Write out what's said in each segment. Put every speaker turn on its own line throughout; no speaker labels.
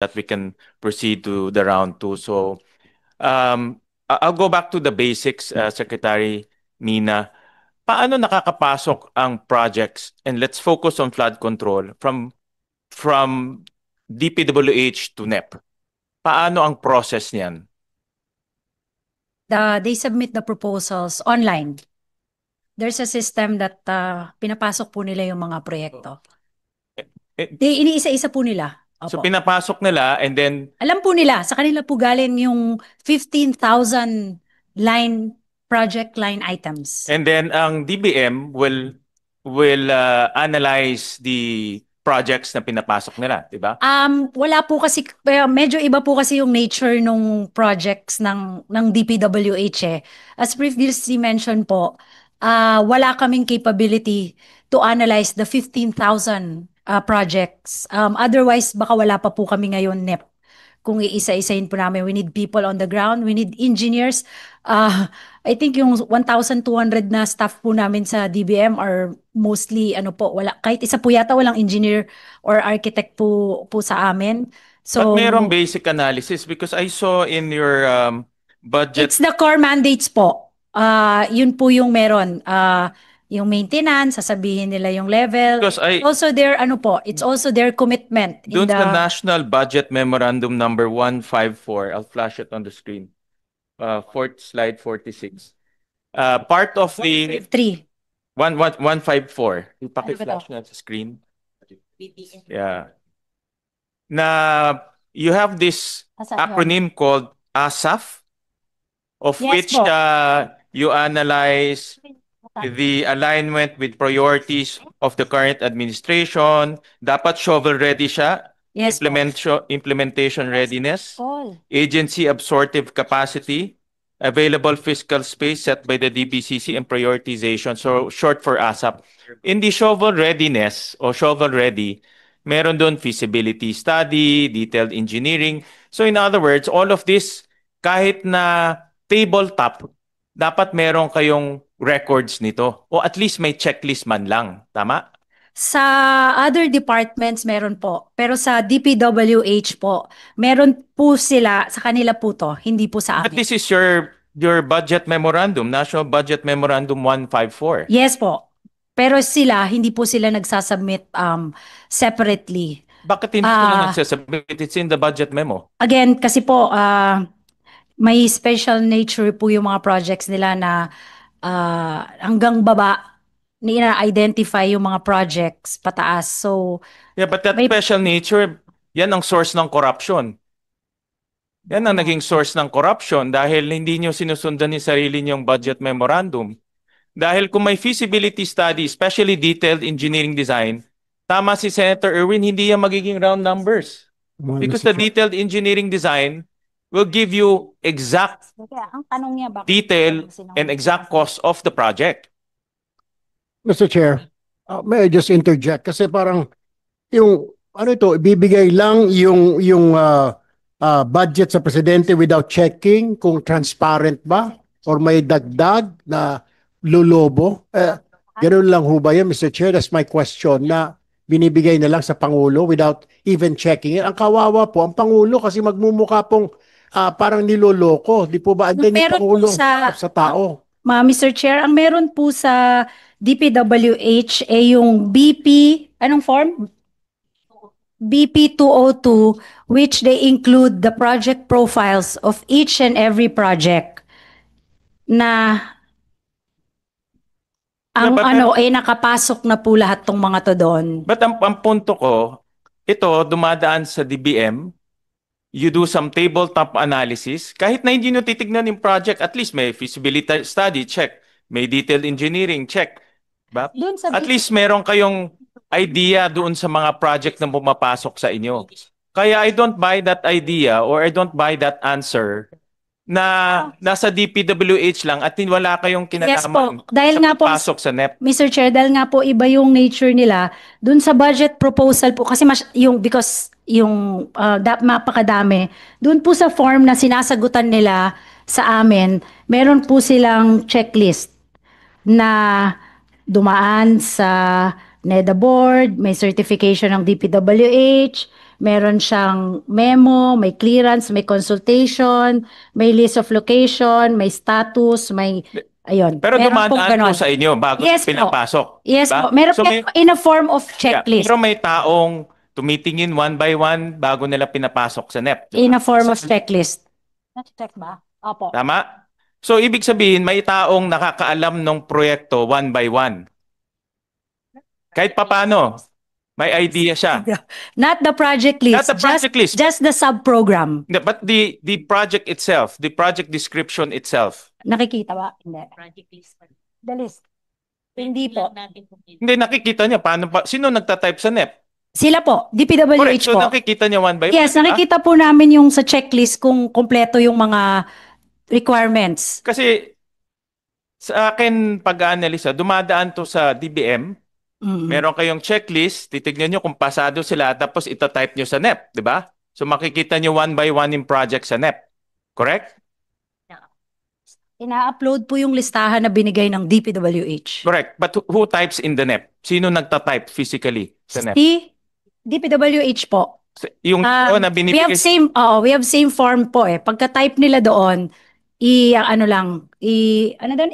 that we can proceed to the round two. So I'll go back to the basics, Secretary Mina. Paano nakakapasok ang projects, and let's focus on flood control, from DPWH to NEP? Paano ang process niyan?
They submit the proposals online. There's a system that pinapasok po nila yung mga proyekto. Iniisa-isa po nila.
So
Opo.
pinapasok nila and then
Alam po nila, sa kanila po galing yung 15,000 project line items.
and then ang DBM will analyze the projects na pinapasok nila, di ba?
Wala po kasi, medyo iba po kasi yung nature ng projects ng DPWH eh. As previously mentioned po, wala kaming capability to analyze the 15,000 projects. Otherwise, baka wala pa po kami ngayon NEP. Kung iisa-isahin po namin, we need people on the ground, we need engineers. I think yung 1,200 na staff po namin sa DBM are mostly, kahit isa po yata walang engineer or architect po sa amin. So,
But mayroong basic analysis because I saw in your budget.
It's the core mandates po. Yun po yung meron. Yung maintenance, sasabihin nila yung level.
Because
It's also their commitment.
Doon sa National Budget Memorandum number 154, I'll flash it on the screen. Slide 46. Part of the
3.
154. Ipaki-flash na sa screen. Yeah. Na you have this acronym called ASAF, of
Yes
which
po.
you analyze the alignment with priorities of the current administration. Dapat shovel-ready siya.
Yes po.
Implementation readiness.
Paul.
Agency absorptive capacity. Available fiscal space set by the DBCC, and prioritization. So short for ASAP. In the shovel readiness o shovel ready, meron doon feasibility study, detailed engineering. So in other words, all of this, kahit na tabletop, dapat meron kayong records nito. O at least may checklist man lang. Tama?
Sa other departments, meron po. Pero sa DPWH po, meron po sila, sa kanila po to, hindi po sa
But
amin.
this is your budget memorandum, National Budget Memorandum 154.
Yes po. Pero hindi po sila nagsasubmit separately.
Bakit hindi sila nagsasubmit? It's in the budget memo.
Again, kasi po, may special nature po yung mga projects nila na hanggang baba, na-identify yung mga projects pataas. So,
yeah, but that special nature, yan ang source ng corruption. Yan ang naging source ng corruption dahil hindi nyo sinusundan yung sarili nyong budget memorandum. Dahil kung may feasibility study, especially detailed engineering design, tama si Senator Erwin, hindi yan magiging round numbers. Because the detailed engineering design will give you exact detail and exact cost of the project.
Mr. Chair, may I just interject? Kasi parang yung ibibigay lang yung budget sa presidente without checking kung transparent ba or may dagdag na lulobo. Ganun lang ho ba yan, Mr. Chair? That's my question, na binibigay na lang sa Pangulo without even checking it. Ang kawawa po, ang Pangulo kasi magmumukha pong parang niloloko. Di po ba? And then yung Pangulo sa tao.
Mr. Chair, ang meron po sa DPWH yung BP, anong form? BP 202, which they include the project profiles of each and every project na nakapasok na po lahat tong mga to doon.
But ang punto ko, ito dumadaan sa DBM, you do some tabletop analysis, kahit na hindi nyo titignan yung project, at least may feasibility study, check. May detailed engineering, check. But at least meron kayong idea doon sa mga project na pumapasok sa inyo. Kaya I don't buy that idea or I don't buy that answer na nasa DPWH lang at wala kayong kinalaman sa pasok sa NEP.
Mr. Chair, dahil nga po iba yung nature nila, dun sa budget proposal po, kasi because yung mapakadami, dun po sa form na sinasagutan nila sa amin, meron po silang checklist na dumaan sa NEDA board, may certification ng DPWH, meron siyang memo, may clearance, may consultation, may list of location, may status, may ayun.
Pero
Meron pong
dumadaan po
ganon.
sa inyo bago
Yes po.
pinapasok.
Yes
diba?
po. Meron
So may,
in a form of
yeah,
checklist.
pero may taong tumitingin one by one bago nila pinapasok sa NEP.
In a form of checklist. Na-check ba? Opo.
Tama? So ibig sabihin may taong nakakaalam ng proyekto one by one. Kahit papano, may idea siya.
Not the project list.
Not the project list.
Just the sub-program.
But the project itself, the project description itself.
Nakikita ba? Hindi.
Project list.
The list. Hindi po.
Hindi nakikita niya paano pa sino nagta-type sa NEP.
Sila po.
Correct.
DPWH
So
po.
nakikita niya one by
Yes,
one.
nakikita po namin yung sa checklist kung kompleto yung mga requirements.
Kasi sa akin pag-aanalisa, dumadaan to sa DBM.
Mm.
Meron kayong checklist, titignan nyo kung pasado sila tapos ita-type nyo sa NEP, di ba? So makikita nyo one by one yung project sa NEP. Correct?
Ina-upload po yung listahan na binigay ng DPWH.
Correct. But who types in the NEP? Sino nagta-type physically sa NEP?
Si DPWH po.
Yung na
We have
binibigay.
we have same form po eh. Pagka-type nila doon,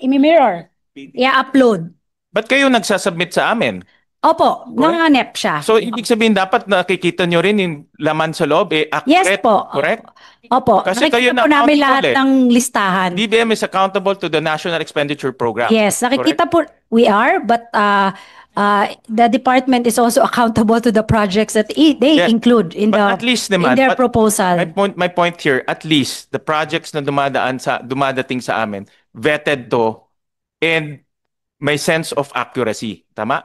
i-mirror. I-upload.
Ba't kayo nagsasubmit sa amin?
Opo, nanganep siya.
So ibig sabihin dapat nakikita nyo rin yung laman sa loob
Yes
accurate.
po.
Correct?
Opo,
Kasi kayo
nakikita po namin
accountable
lahat
eh.
ng listahan.
DBM is accountable to the National Expenditure Program.
Yes, nakikita po, we are, but the department is also accountable to the projects that they
Yes,
include in
but at least naman,
in their
but
proposal.
My point here, at least the projects na dumadating sa amin, vetted to and may sense of accuracy. Tama?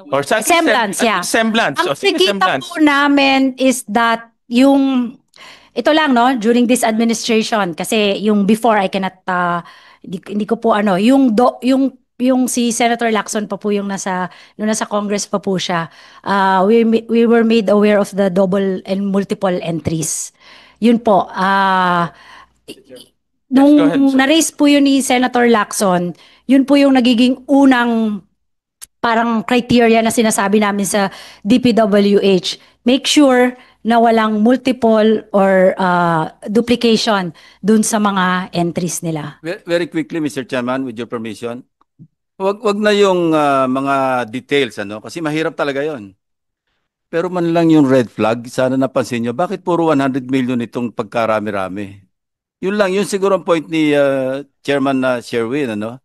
Or sa
Semblance, yeah.
Semblance.
Ang
O, sige,
nakikita
semblance.
po namin is that ito lang no, during this administration, kasi yung before I cannot, hindi ko po yung si Senator Lacson pa po yung nung nasa Congress pa po siya, we were made aware of the double and multiple entries. Yun po, nung
go ahead, sir.
na-raise po yun ni Senator Lacson, yun po yung nagiging unang parang criteria na sinasabi namin sa DPWH. Make sure na walang multiple or duplication dun sa mga entries nila.
Very quickly, Mr. Chairman, with your permission. Wag na yung mga details, ano? Kasi mahirap talaga yon. Pero man lang yung red flag, sana napansin nyo, bakit puro 100 million itong pagkarami-rami? Yun lang, yun siguro ang point ni Chairman Sherwin, ano?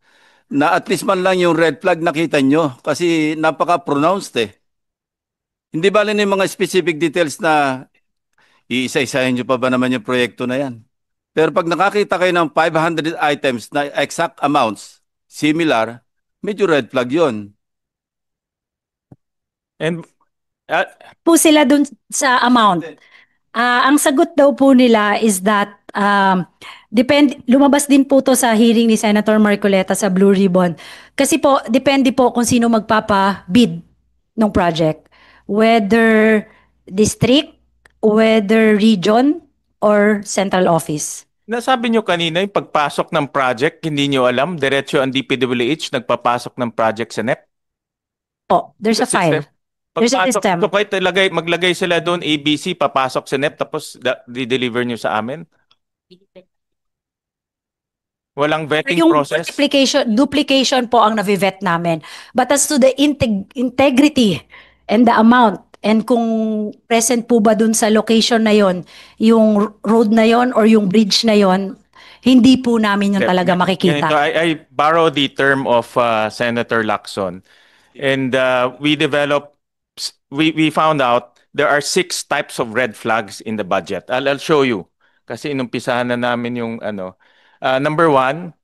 Na at least man lang yung red flag nakita nyo kasi napaka-pronounced eh. Hindi bali na yung mga specific details na iisa-isahin nyo pa ba naman yung proyekto na yan. Pero pag nakakita kayo ng 500 items na exact amounts, similar, medyo red flag yon.
And
Po sila dun sa amount. Ang sagot daw po nila is that lumabas din po to sa hearing ni Senator Marcoleta sa Blue Ribbon. Kasi po, depende po kung sino magpapa-bid ng project. Whether district, whether region, or central office.
nasabi nyo kanina yung pagpasok ng project, hindi nyo alam, diretso ang DPWH nagpapasok ng project sa NEP.
Oh, there's a file. There's a
Pagpasok,
system.
so kahit maglagay sila doon ABC, papasok sa NEP, tapos di-deliver nyo sa amin? Walang vetting
Yung
process?
duplication po ang navivet namin. But as to the integrity and the amount, and kung present po ba dun sa location na yon, yung road na yon or yung bridge na yon, hindi po namin yun talaga makikita.
Ganito, I borrow the term of Senator Lacson. And we found out there are 6 types of red flags in the budget. I'll show you. Kasi inumpisahan na namin yung ano. Number 1,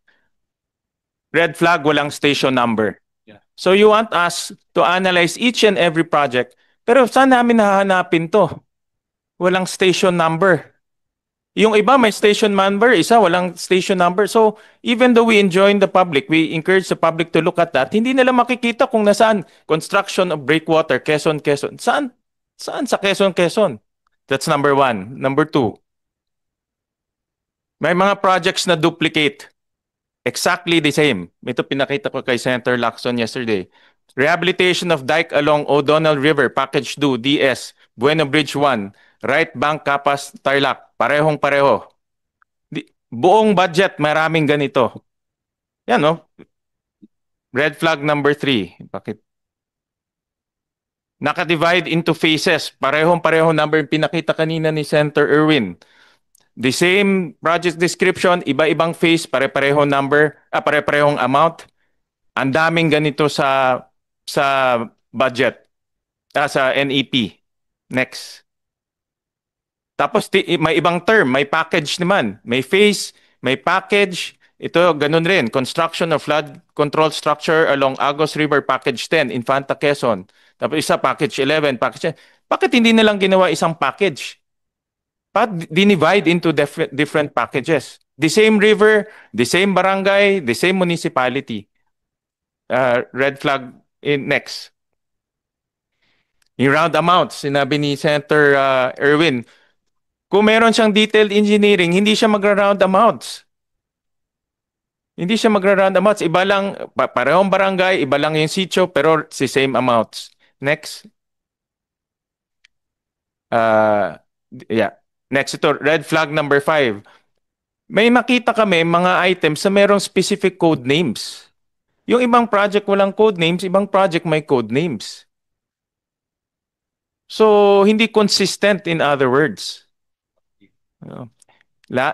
red flag, walang station number. So you want us to analyze each and every project. Pero saan namin hahanapin to? Walang station number. Yung iba may station number, isa walang station number. So even though we enjoin the public, we encourage the public to look at that, hindi nila makikita kung nasaan construction of breakwater, Quezon. Saan sa Quezon? That's number 1. Number 2, may mga projects na duplicate. Exactly the same. Ito pinakita ko kay Senator Lacson yesterday. Rehabilitation of dike along O'Donnell River, Package 2, DS, Bueno Bridge 1, Right Bank, Capas, Tarlac, parehong-pareho. Buong budget, maraming ganito. Yan, no? Red flag number 3. Bakit? Naka-divide into phases. Parehong-pareho number yung pinakita kanina ni Senator Erwin. The same project description, iba-ibang phase, pare-parehong number, pare-parehong amount. Ang daming ganito sa budget, sa NEP. Next. Tapos may ibang term, may package naman. May phase, may package. Ito, ganun rin. Construction of flood control structure along Agos River, Package 10, Infanta, Quezon. Tapos isa, Package 11, Package 10. Bakit hindi nilang ginawa isang package? But dinivide into different packages. The same river, the same barangay, the same municipality. Red flag in next. Yung round amounts, sinabi ni Senator Erwin, kung meron siyang detailed engineering, hindi siya magra-round amounts. Hindi siya magra-round amounts. Iba lang, parehong barangay, iba lang yung sitio, pero si same amounts. Next. Yeah. Next ito, red flag number 5. May makita kami mga items na merong specific code names. Yung ibang project walang code names, ibang project may code names. So, hindi consistent in other words.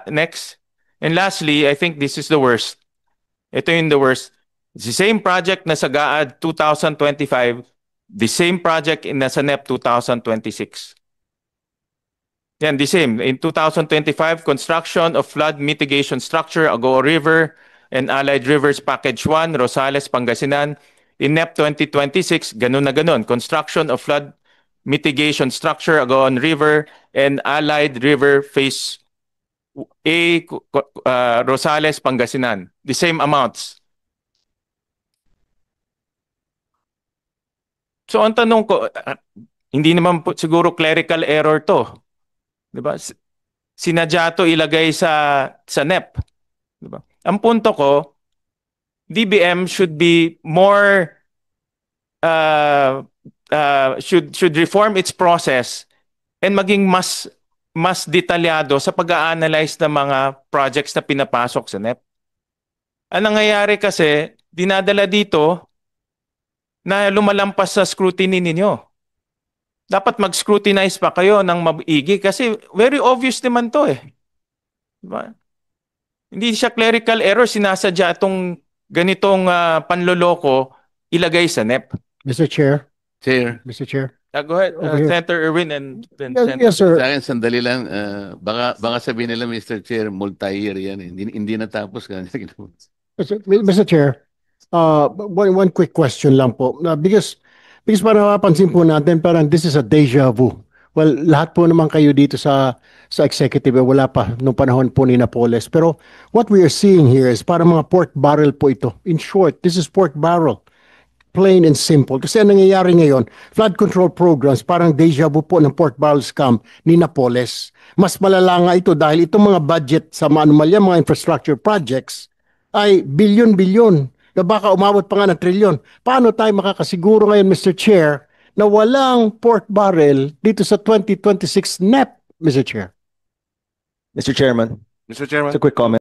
Next. And lastly, I think this is the worst. Ito yung the worst. It's the same project na sa GAAD 2025, the same project in nasa NEP 2026. Yan, the same. In 2025, construction of flood mitigation structure, Agoo River and Allied Rivers Package 1, Rosales, Pangasinan. In NEP 2026, ganun na ganun. Construction of flood mitigation structure, Agoo River and Allied River Phase A, Rosales, Pangasinan. The same amounts. So ang tanong ko, hindi naman po siguro clerical error to. Diba? Sinadya to ilagay sa NEP. Diba? Ang punto ko, DBM should be more should reform its process and maging mas detalyado sa pag-a-analyze ng mga projects na pinapasok sa NEP. Ang nangyayari kasi, dinadala dito na lumalampas sa scrutiny ninyo. Dapat mag-scrutinize pa kayo ng maigi kasi very obvious naman to eh. Diba? Hindi siya clerical error, sinasadya itong ganitong panloloko ilagay sa NEP.
Mr. Chair.
Chair.
Go
ahead,
Over here.
Senator Erwin and then
Yes,
Senator.
yes, sir.
Sa akin, sandali lang. Baka sabihin nila, Mr. Chair, multi-year yan. Hindi natapos ka.
Mr. Chair, one quick question lang po. Because parang napapansin po natin, parang this is a deja vu. Well, lahat po naman kayo dito sa executive, wala pa nung panahon po ni Napoles. Pero what we are seeing here is parang mga pork barrel po ito. In short, this is pork barrel. Plain and simple. Kasi ang nangyayari ngayon, flood control programs, parang deja vu po ng pork barrel scam ni Napoles. Mas malala nga ito dahil itong mga budget sa anomalya, mga infrastructure projects, ay bilyon-bilyon na baka umabot pa nga ng trilyon. Paano tayo makakasiguro ngayon, Mr. Chair, na walang pork barrel dito sa 2026 NEP, Mr. Chair?
Mr. Chairman,
Mr. Chairman.
just a quick comment.